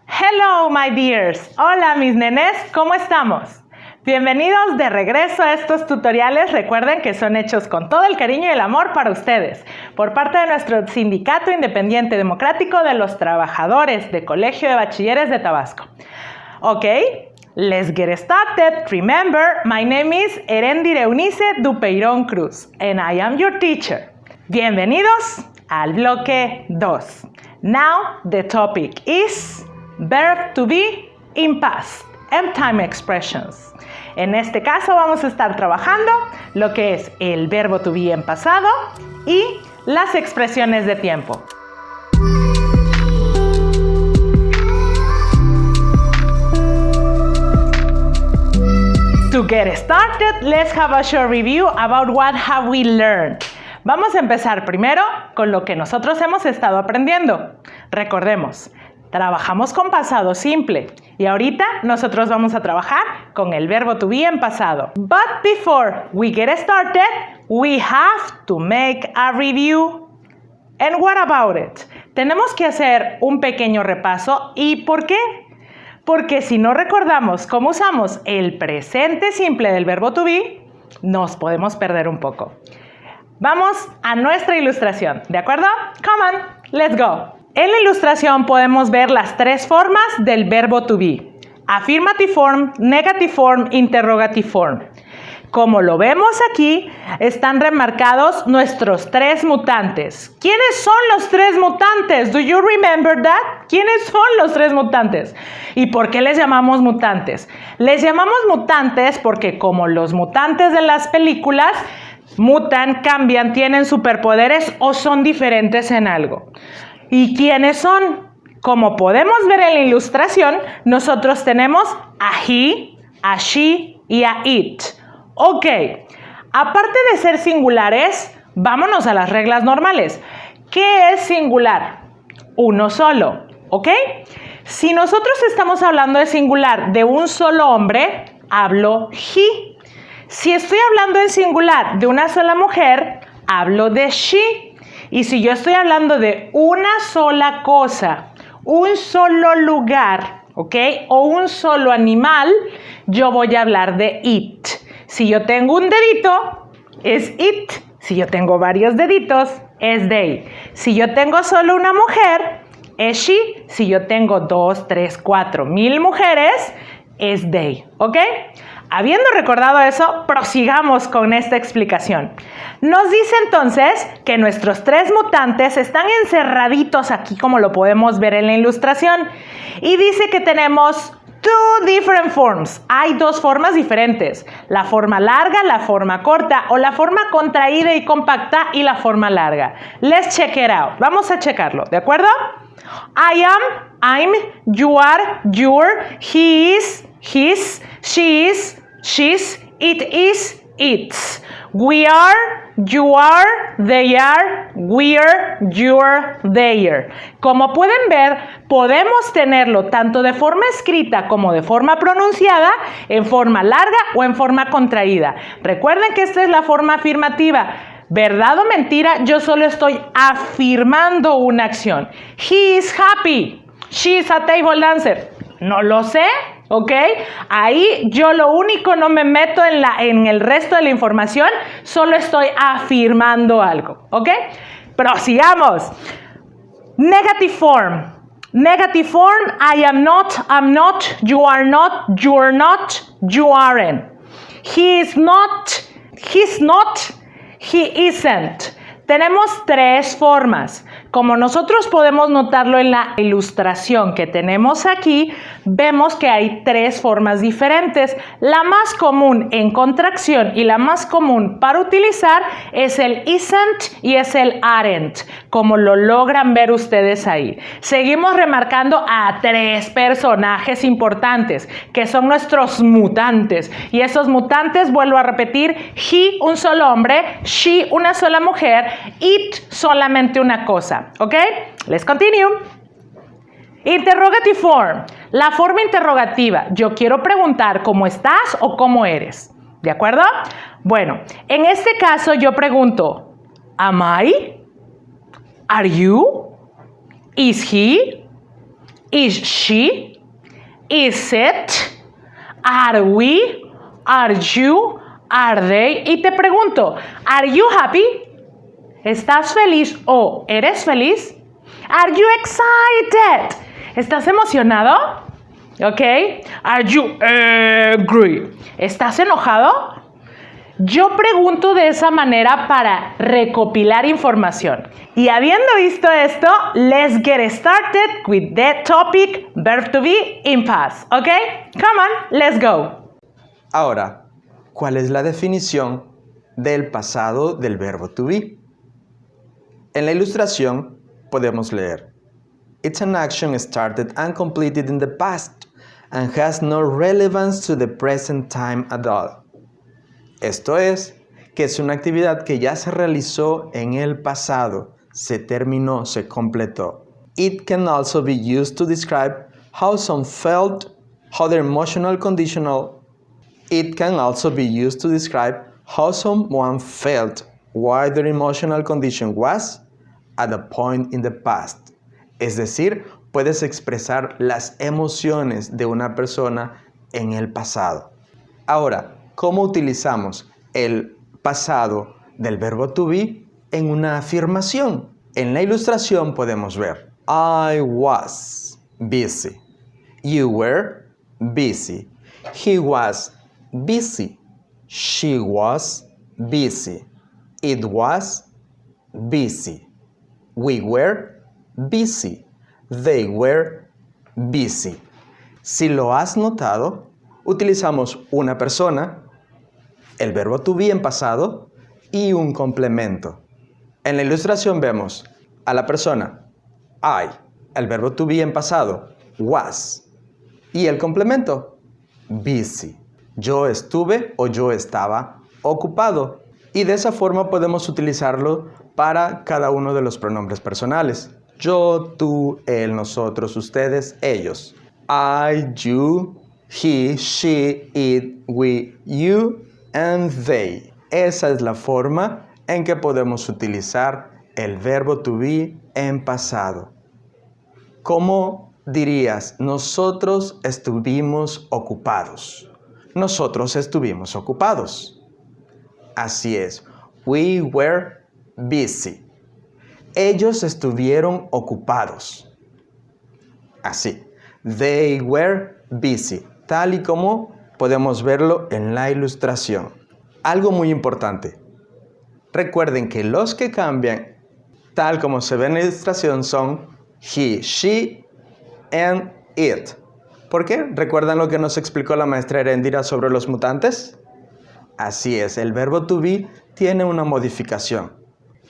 Hello, my dears. Hola, mis nenes, ¿cómo estamos? Bienvenidos de regreso a estos tutoriales. Recuerden que son hechos con todo el cariño y el amor para ustedes, por parte de nuestro Sindicato Independiente Democrático de los Trabajadores de Colegio de Bachilleres de Tabasco. Okay, let's get started. Remember, my name is Erendira Eunice Dupeirón Cruz, and I am your teacher. Bienvenidos al bloque 2. Now, the topic is verb to be in past and time expressions. En este caso vamos a estar trabajando lo que es el verbo to be en pasado y las expresiones de tiempo. To get started, let's have a short review about what have we learned. Vamos a empezar primero con lo que nosotros hemos estado aprendiendo. Recordemos, trabajamos con pasado simple y ahorita nosotros vamos a trabajar con el verbo to be en pasado. But before we get started, we have to make a review. And what about it? Tenemos que hacer un pequeño repaso. ¿Y por qué? Porque si no recordamos cómo usamos el presente simple del verbo to be, nos podemos perder un poco. Vamos a nuestra ilustración, ¿de acuerdo? Come on, let's go. En la ilustración podemos ver las tres formas del verbo to be. Affirmative form, negative form, interrogative form. Como lo vemos aquí, están remarcados nuestros tres mutantes. ¿Quiénes son los tres mutantes? Do you remember that? ¿Quiénes son los tres mutantes? ¿Y por qué les llamamos mutantes? Les llamamos mutantes porque como los mutantes de las películas, mutan, cambian, tienen superpoderes o son diferentes en algo. ¿Y quiénes son? Como podemos ver en la ilustración, nosotros tenemos a he, a she y a it. Ok, aparte de ser singulares, vámonos a las reglas normales. ¿Qué es singular? Uno solo, ¿ok? Si nosotros estamos hablando de singular de un solo hombre, hablo he. Si estoy hablando en singular de una sola mujer, hablo de she. Y si yo estoy hablando de una sola cosa, un solo lugar, ¿ok? O un solo animal, yo voy a hablar de it. Si yo tengo un dedito, es it. Si yo tengo varios deditos, es they. Si yo tengo solo una mujer, es she. Si yo tengo 2, 3, 4 mil mujeres, es they, ¿ok? Habiendo recordado eso, prosigamos con esta explicación. Nos dice entonces que nuestros tres mutantes están encerraditos aquí, como lo podemos ver en la ilustración. Y dice que tenemos two different forms. Hay dos formas diferentes. La forma larga, la forma corta, o la forma contraída y compacta y la forma larga. Let's check it out. Vamos a checarlo, ¿de acuerdo? I am, I'm, you are, you're, he is, his, she is, she's, it is, it's. We are, you are, they are, we're, you're, they're. Como pueden ver, podemos tenerlo tanto de forma escrita como de forma pronunciada, en forma larga o en forma contraída. Recuerden que esta es la forma afirmativa. ¿Verdad o mentira? Yo solo estoy afirmando una acción. He is happy. She is a table dancer. No lo sé, ¿ok? Ahí yo lo único no me meto en el resto de la información, solo estoy afirmando algo, ¿ok? Prosigamos. Negative form. Negative form, I am not, I'm not, you are not, you're not, you aren't. He is not, he's not, he isn't. Tenemos tres formas. Como nosotros podemos notarlo en la ilustración que tenemos aquí, vemos que hay tres formas diferentes. La más común en contracción y la más común para utilizar es el isn't y es el aren't, como lo logran ver ustedes ahí. Seguimos remarcando a tres personajes importantes, que son nuestros mutantes. Y esos mutantes, vuelvo a repetir, he, un solo hombre, she, una sola mujer, it, solamente una cosa. ¿Ok? Let's continue. Interrogative form. La forma interrogativa. Yo quiero preguntar cómo estás o cómo eres. ¿De acuerdo? Bueno, en este caso yo pregunto, ¿am I? ¿Are you? ¿Is he? Is she? Is it? Are we? Are you? Are they? Y te pregunto, ¿are you happy? ¿Estás feliz o eres feliz? Are you excited? ¿Estás emocionado? ¿Ok? Are you angry? ¿Estás enojado? Yo pregunto de esa manera para recopilar información. Y habiendo visto esto, let's get started with the topic verb to be in past. ¿Ok? Come on, let's go. Ahora, ¿cuál es la definición del pasado del verbo to be? En la ilustración podemos leer: It's an action started and completed in the past and has no relevance to the present time at all. Esto es, que es una actividad que ya se realizó en el pasado, se terminó, se completó. It can also be used to describe how some felt, how their emotional conditional. It can also be used to describe how someone felt, why their emotional condition was at a point in the past. Es decir, puedes expresar las emociones de una persona en el pasado. Ahora, ¿cómo utilizamos el pasado del verbo to be en una afirmación? En la ilustración podemos ver: I was busy. You were busy. He was busy. She was busy. It was busy. We were busy. They were busy. Si lo has notado, utilizamos una persona, el verbo to be en pasado y un complemento. En la ilustración vemos a la persona I, el verbo to be en pasado was y el complemento busy. Yo estuve o yo estaba ocupado. Y de esa forma podemos utilizarlo para cada uno de los pronombres personales. Yo, tú, él, nosotros, ustedes, ellos. I, you, he, she, it, we, you, and they. Esa es la forma en que podemos utilizar el verbo to be en pasado. ¿Cómo dirías? Nosotros estuvimos ocupados. Nosotros estuvimos ocupados. Así es. We were busy. Ellos estuvieron ocupados. Así. They were busy. Tal y como podemos verlo en la ilustración. Algo muy importante. Recuerden que los que cambian, tal como se ve en la ilustración, son he, she, and it. ¿Por qué? ¿Recuerdan lo que nos explicó la maestra Erendira sobre los mutantes? Así es, el verbo to be tiene una modificación.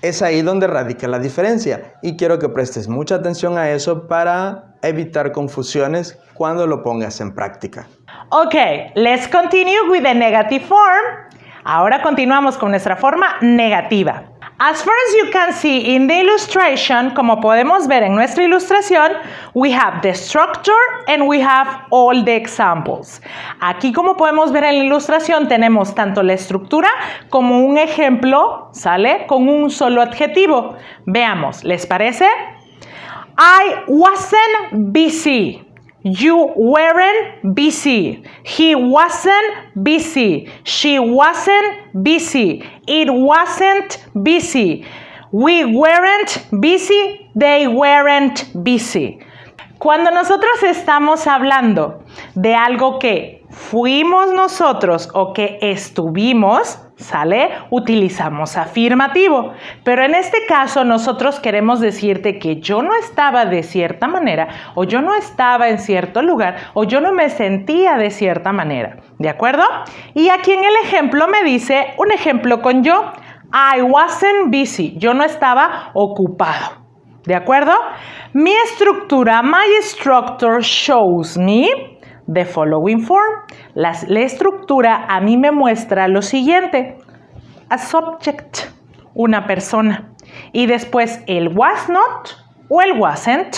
Es ahí donde radica la diferencia y quiero que prestes mucha atención a eso para evitar confusiones cuando lo pongas en práctica. Okay, let's continue with the negative form. Ahora continuamos con nuestra forma negativa. As far as you can see in the illustration, como podemos ver en nuestra ilustración, we have the structure and we have all the examples. Aquí, como podemos ver en la ilustración, tenemos tanto la estructura como un ejemplo, ¿sale? Con un solo adjetivo. Veamos, ¿les parece? I wasn't busy. You weren't busy. He wasn't busy. She wasn't busy. It wasn't busy. We weren't busy. They weren't busy. Cuando nosotros estamos hablando de algo que fuimos nosotros o que estuvimos, ¿sale? Utilizamos afirmativo. Pero en este caso nosotros queremos decirte que yo no estaba de cierta manera, o yo no estaba en cierto lugar, o yo no me sentía de cierta manera. ¿De acuerdo? Y aquí en el ejemplo me dice un ejemplo con yo. I wasn't busy. Yo no estaba ocupado. ¿De acuerdo? Mi estructura, my structure shows me the following form. La estructura a mí me muestra lo siguiente. A subject, una persona. Y después el was not o el wasn't,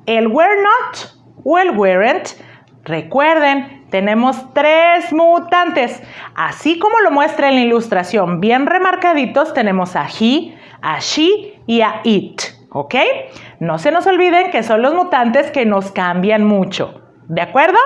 el were not o el weren't. Recuerden, tenemos 3 mutantes. Así como lo muestra en la ilustración, bien remarcaditos, tenemos a he, a she y a it. ¿ok? No se nos olviden que son los mutantes que nos cambian mucho, ¿de acuerdo?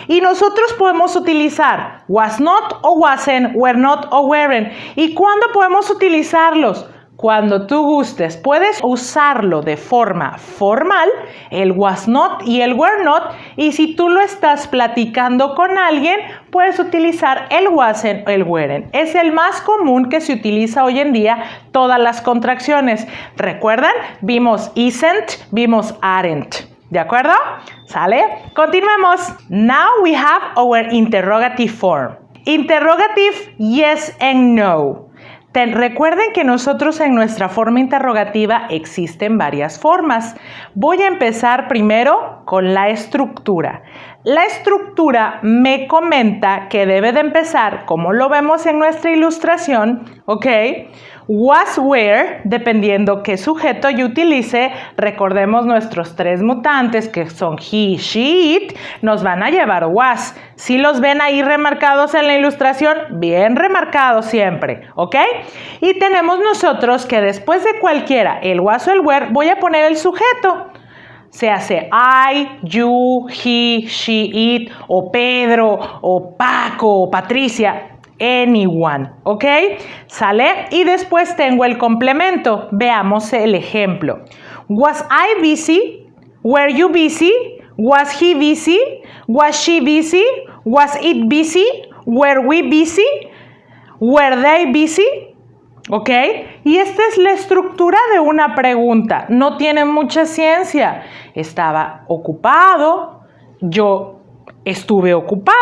Y nosotros podemos utilizar was not o wasn't, were not o weren't. ¿Y cuándo podemos utilizarlos? Cuando tú gustes. Puedes usarlo de forma formal, el was not y el were not, y si tú lo estás platicando con alguien, puedes utilizar el wasn't o el weren't. Es el más común que se utiliza hoy en día, todas las contracciones. ¿Recuerdan? Vimos isn't, vimos aren't. ¿De acuerdo? ¿Sale? Continuemos. Now we have our interrogative form. Interrogative yes and no. Recuerden que nosotros en nuestra forma interrogativa existen varias formas. Voy a empezar primero con la estructura. La estructura me comenta que debe de empezar, como lo vemos en nuestra ilustración, ¿ok? Was, where, dependiendo qué sujeto yo utilice, recordemos nuestros tres mutantes que son he, she, it, nos van a llevar was. Si los ven ahí remarcados en la ilustración, bien remarcados siempre, ¿ok? Y tenemos nosotros que después de cualquiera, el was o el where, voy a poner el sujeto. Se hace I, you, he, she, it, o Pedro, o Paco, o Patricia. Anyone, ¿ok? ¿Sale? Y después tengo el complemento. Veamos el ejemplo. Was I busy? Were you busy? Was he busy? Was she busy? Was it busy? Were we busy? Were they busy? ¿Ok? Y esta es la estructura de una pregunta. No tiene mucha ciencia. Estaba ocupado. Yo estuve ocupada.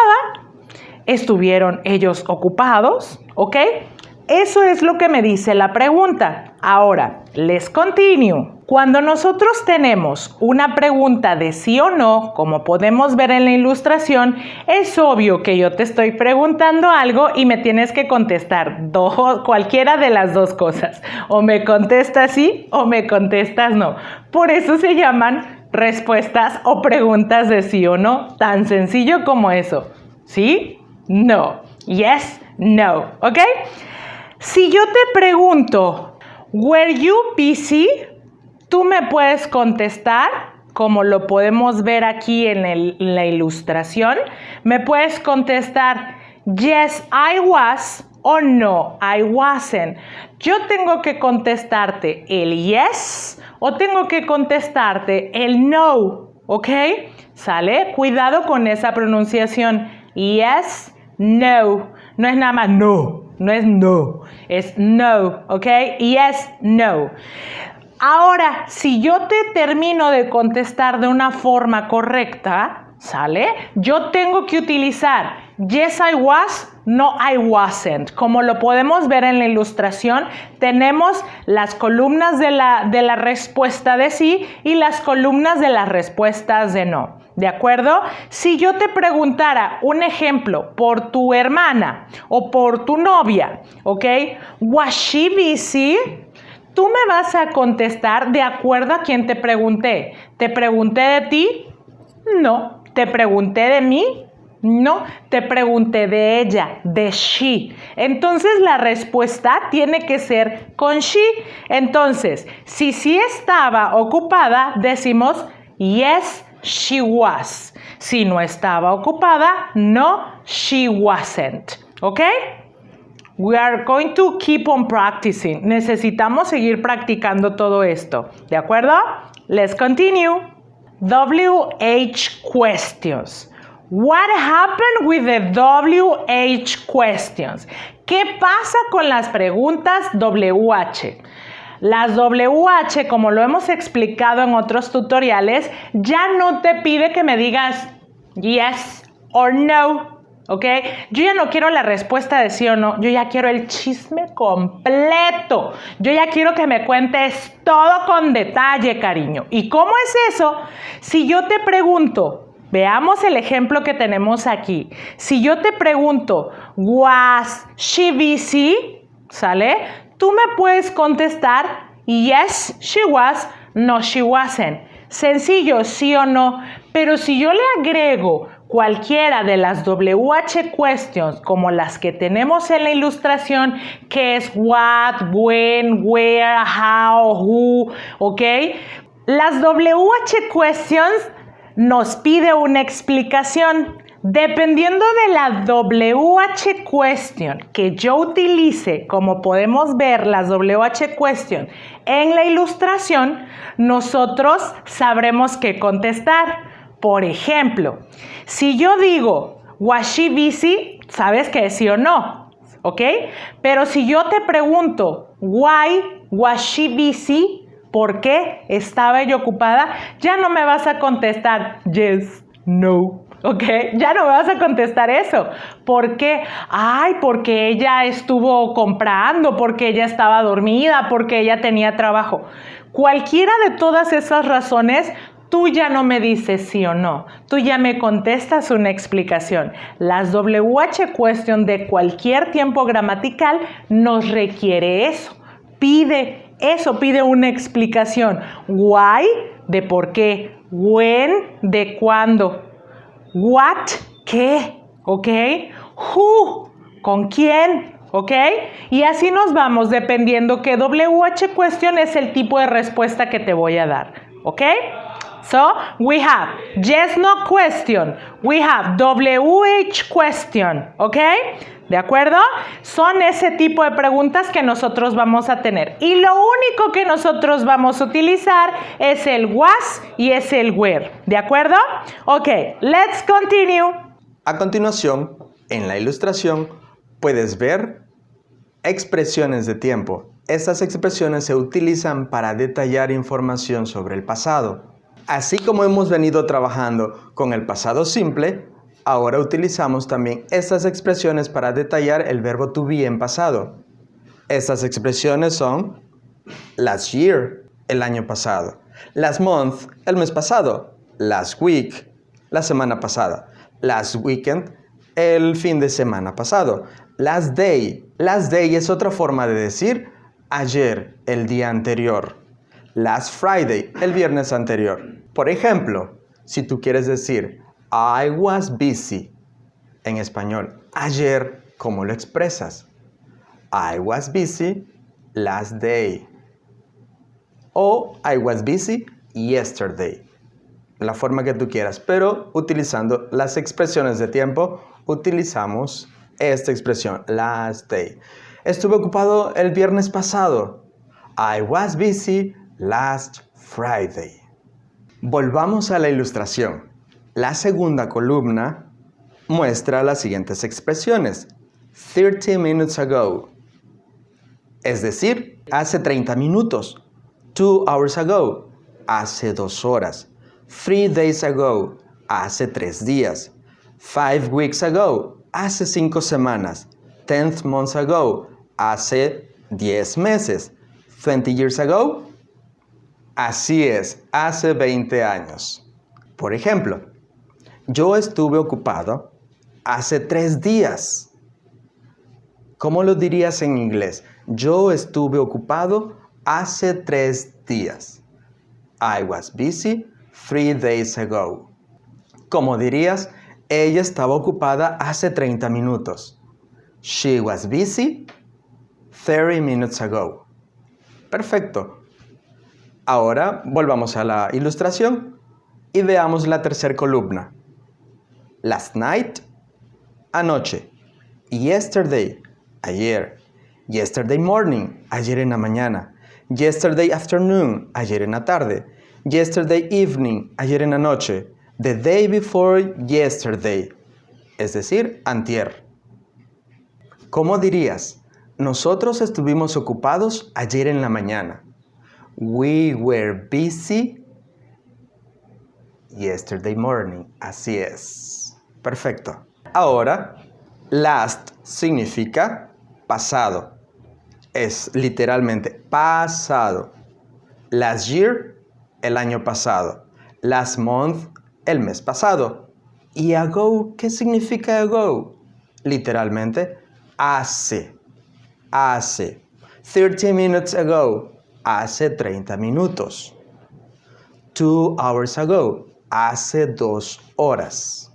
Estuvieron ellos ocupados, ¿ok? Eso es lo que me dice la pregunta. Ahora, let's continue. Cuando nosotros tenemos una pregunta de sí o no, como podemos ver en la ilustración, es obvio que yo te estoy preguntando algo y me tienes que contestar cualquiera de las dos cosas. O me contestas sí o me contestas no. Por eso se llaman respuestas o preguntas de sí o no. Tan sencillo como eso. ¿Sí? No. Yes, no. ¿Ok? Si yo te pregunto, ¿were you busy? Tú me puedes contestar, como lo podemos ver aquí en la ilustración. Me puedes contestar, yes, I was, o no, I wasn't. Yo tengo que contestarte el yes, o tengo que contestarte el no. ¿Ok? ¿Sale? Cuidado con esa pronunciación. Yes, no. No es nada más no. No es no. Es no. ¿Ok? Yes, no. Ahora, si yo te termino de contestar de una forma correcta, ¿sale? Yo tengo que utilizar yes, I was, no, I wasn't. Como lo podemos ver en la ilustración, tenemos las columnas de la respuesta de sí y las columnas de las respuestas de no. ¿De acuerdo? Si yo te preguntara un ejemplo por tu hermana o por tu novia, ¿ok? Was she busy? Tú me vas a contestar de acuerdo a quien te pregunté. ¿Te pregunté de ti? No. ¿Te pregunté de mí? No. Te pregunté de ella, de she. Entonces la respuesta tiene que ser con she. Entonces, si sí estaba ocupada, decimos yes, she was. Si no estaba ocupada, no, she wasn't. ¿Ok? We are going to keep on practicing. Necesitamos seguir practicando todo esto. ¿De acuerdo? Let's continue. WH questions. What happened with the WH questions? ¿Qué pasa con las preguntas WH? Las WH, como lo hemos explicado en otros tutoriales, ya no te pide que me digas yes or no. ¿Ok? Yo ya no quiero la respuesta de sí o no, yo ya quiero el chisme completo. Yo ya quiero que me cuentes todo con detalle, cariño. ¿Y cómo es eso? Si yo te pregunto, veamos el ejemplo que tenemos aquí. Si yo te pregunto, ¿was she busy? ¿Sale? Tú me puedes contestar, yes, she was, no, she wasn't. Sencillo, sí o no. Pero si yo le agrego Cualquiera de las WH questions, como las que tenemos en la ilustración, que es what, when, where, how, who, ¿ok? Las WH questions nos pide una explicación. Dependiendo de la WH question que yo utilice, como podemos ver las WH question en la ilustración, nosotros sabremos qué contestar. Por ejemplo, si yo digo, was she busy, sabes que es sí o no, ¿ok? Pero si yo te pregunto, why was she busy, ¿por qué estaba ella ocupada? Ya no me vas a contestar yes, no, ¿ok? Ya no me vas a contestar eso. ¿Por qué? Ay, porque ella estuvo comprando, porque ella estaba dormida, porque ella tenía trabajo. Cualquiera de todas esas razones, tú ya no me dices sí o no, tú ya me contestas una explicación. Las WH question de cualquier tiempo gramatical nos requiere eso. Pide una explicación. Why, de por qué. When, de cuándo. What, qué, ¿ok? Who, con quién, ¿ok? Y así nos vamos dependiendo qué WH question es el tipo de respuesta que te voy a dar, ¿ok? So, we have yes, no question. We have WH question, ¿ok? ¿De acuerdo? Son ese tipo de preguntas que nosotros vamos a tener. Y lo único que nosotros vamos a utilizar es el was y es el where. ¿De acuerdo? Ok, let's continue. A continuación, en la ilustración, puedes ver expresiones de tiempo. Estas expresiones se utilizan para detallar información sobre el pasado. Así como hemos venido trabajando con el pasado simple, ahora utilizamos también estas expresiones para detallar el verbo to be en pasado. Estas expresiones son last year, el año pasado, last month, el mes pasado, last week, la semana pasada, last weekend, el fin de semana pasado, last day. Last day es otra forma de decir ayer, el día anterior. Last Friday, el viernes anterior. Por ejemplo, si tú quieres decir I was busy en español, ayer, ¿cómo lo expresas? I was busy last day. O I was busy yesterday. La forma que tú quieras, pero utilizando las expresiones de tiempo, utilizamos esta expresión, last day. Estuve ocupado el viernes pasado. I was busy last Friday. Volvamos a la ilustración. La segunda columna muestra las siguientes expresiones. 30 minutes ago. Es decir, hace 30 minutos. 2 hours ago. Hace 2 horas. 3 days ago. Hace 3 días. 5 weeks ago. Hace 5 semanas. 10 months ago. Hace 10 meses. 20 years ago. Así es, hace 20 años. Por ejemplo, yo estuve ocupado hace 3 días. ¿Cómo lo dirías en inglés? Yo estuve ocupado hace 3 días. I was busy 3 days ago. ¿Cómo dirías? Ella estaba ocupada hace 30 minutos. She was busy 30 minutes ago. Perfecto. Ahora volvamos a la ilustración y veamos la tercera columna. Last night, anoche. Yesterday, ayer. Yesterday morning, ayer en la mañana. Yesterday afternoon, ayer en la tarde. Yesterday evening, ayer en la noche. The day before yesterday, es decir, antier. ¿Cómo dirías? Nosotros estuvimos ocupados ayer en la mañana. We were busy yesterday morning. Así es. Perfecto. Ahora, last significa pasado. Es literalmente pasado. Last year, el año pasado. Last month, el mes pasado. ¿Y ago? ¿Qué significa ago? Literalmente, hace. Hace. 30 minutes ago. Hace 30 minutos. 2 hours ago. Hace 2 horas.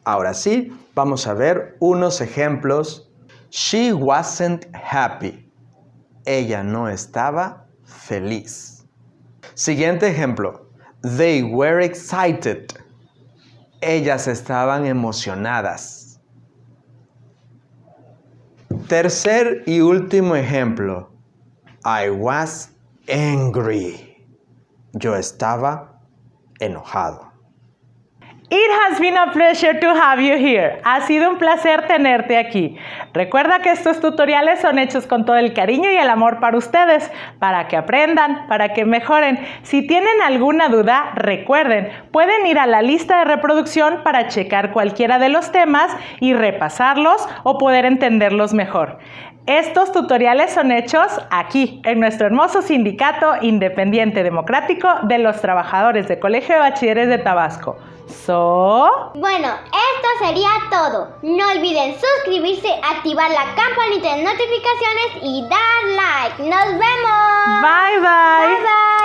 Ahora sí, vamos a ver unos ejemplos. She wasn't happy. Ella no estaba feliz. Siguiente ejemplo. They were excited. Ellas estaban emocionadas. Tercer y último ejemplo. I was angry. Yo estaba enojado. It has been a pleasure to have you here. Ha sido un placer tenerte aquí. Recuerda que estos tutoriales son hechos con todo el cariño y el amor para ustedes, para que aprendan, para que mejoren. Si tienen alguna duda, recuerden, pueden ir a la lista de reproducción para checar cualquiera de los temas y repasarlos o poder entenderlos mejor. Estos tutoriales son hechos aquí, en nuestro hermoso Sindicato Independiente Democrático de los Trabajadores de Colegio de Bachilleres de Tabasco. Bueno, esto sería todo. No olviden suscribirse, activar la campanita de notificaciones y dar like. ¡Nos vemos! Bye, bye. Bye, bye.